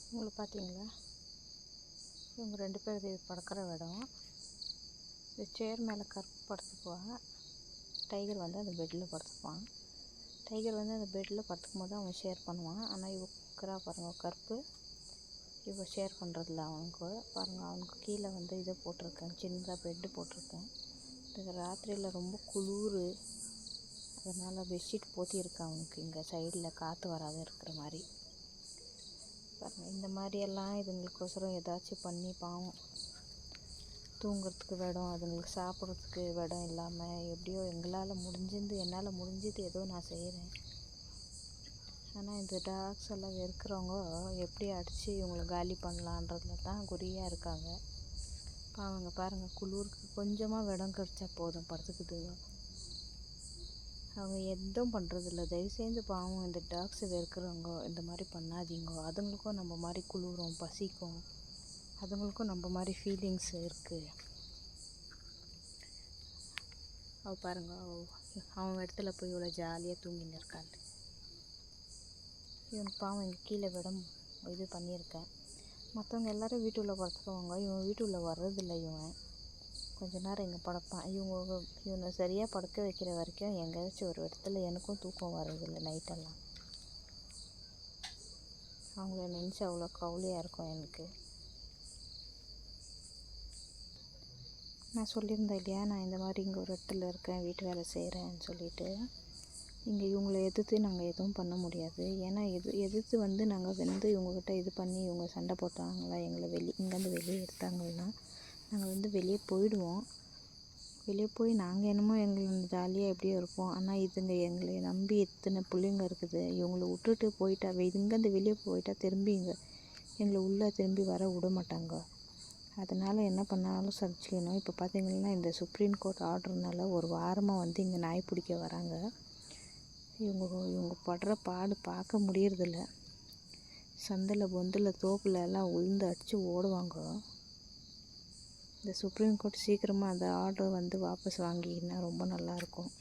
இவங்களை பார்த்தீங்களா? இவங்க 2 பேர் இது படுக்கிற இடம். இந்த சேர் மேலே கருப்பு படுத்துக்குவான். டைகர் வந்து அந்த பெட்டில் படுத்துக்குவான். டைகர் வந்து அந்த பெட்டில் படுத்துக்கும் போது அவன் ஷேர் பண்ணுவான். ஆனால் இவக்கிறா பாருங்கள் கருப்பு, இவ ஷேர் பண்ணுறதில்ல அவனுக்கு. பாருங்கள், அவனுக்கு கீழே வந்து இதை போட்டிருக்கேன், சின்னதாக பெட்டு போட்டிருக்கேன். இது ராத்திரியில் ரொம்ப குளிர், அதனால் பெட்ஷீட் போத்தியிருக்கேன் அவனுக்கு. இங்கே சைடில் காற்று வராத இருக்கிற மாதிரி பாருங்கள். இந்த மாதிரியெல்லாம் இதுங்களுக்கோசரம் ஏதாச்சும் பண்ணி பாவம் தூங்குறதுக்கு இடம், அதுங்களுக்கு சாப்பிட்றதுக்கு இடம் இல்லாமல் எப்படியோ என்னால் முடிஞ்சது ஏதோ நான் செய்கிறேன். ஆனால் இந்த டாக்ஸ் எல்லாம் வெறுக்கிறவங்க எப்படி அடித்து இவங்களை காலி பண்ணலான்றதுல தான் குறியாக இருக்காங்க. அவங்க பாருங்கள், குளிருக்கு கொஞ்சமாக இடம் கிடச்சா போதும் படுத்துக்குதுங்க. அவங்க எதுவும் பண்ணுறதில்ல. தயவுசெய்து பாவம் இந்த டாக்ஸை வெறுக்கிறவங்க இந்த மாதிரி பண்ணாதீங்க. அதுங்களுக்கும் நம்ம மாதிரி குளிரும், பசிக்கும். அதுங்களுக்கும் நம்ம மாதிரி ஃபீலிங்ஸ் இருக்குது. அவள் பாருங்கள், அவன் இடத்துல போய் இவ்வளோ ஜாலியாக தூங்கின்னு இருக்காள். இவனுக்கு பாவம் இங்கே கீழே இது பண்ணியிருக்கேன். மற்றவங்க எல்லோரும் வீட்டுள்ள படுத்துக்குவாங்க, இவன் வீட்டுள்ள வர்றதில்லை. இவன் கொஞ்ச நேரம் இங்கே படுப்பான். இவனை சரியாக படுக்க வைக்கிற வரைக்கும் எங்கேயாச்சும் ஒரு இடத்துல எனக்கும் தூக்கம் வர்றதில்லை நைட்டெல்லாம். அவங்கள நினச்சி அவ்வளோ கவலையாக இருக்கும் எனக்கு. நான் சொல்லியிருந்தேன் இல்லையா, நான் இந்த மாதிரி இங்கே ஒரு இடத்துல இருக்கேன், வீட்டு வேலை செய்கிறேன்னு சொல்லிட்டு. இங்கே இவங்களை எதிர்த்து நாங்கள் எதுவும் பண்ண முடியாது. ஏன்னா எதிர்த்து வந்து நாங்கள் இவங்கக்கிட்ட இது பண்ணி இவங்க சண்டை போட்டாங்களா, எங்களை இங்கேருந்து வெளியே எடுத்தாங்கன்னா நாங்கள் வெளியே போயிடுவோம். வெளியே போய் நாங்கள் என்னமோ எங்களை ஜாலியாக எப்படியோ இருப்போம். ஆனால் இதுங்க எங்களை நம்பி எத்தனை பிள்ளைங்க இருக்குது. இவங்களை விட்டுட்டு போயிட்டா, இங்கேருந்து வெளியே போயிட்டா திரும்பி எங்களை உள்ளே திரும்பி வர விட மாட்டாங்க. அதனால் என்ன பண்ணாலும் சகிச்சுக்கணும். இப்போ பார்த்தீங்கன்னா, இந்த சுப்ரீம் கோர்ட் ஆர்டர்னால ஒரு வாரமாக இங்கே நாய் பிடிக்க வராங்க. இவங்க படுற பாடு பார்க்க முடியறதில்ல. சந்தில் பொந்தில் தோப்பில் எல்லாம் உளுந்து அடித்து ஓடுவாங்க. இந்த சுப்ரீம் கோர்ட் சீக்கிரமாக அந்த ஆர்டர் வாபஸ் வாங்கிக்கினா ரொம்ப நல்லாயிருக்கும்.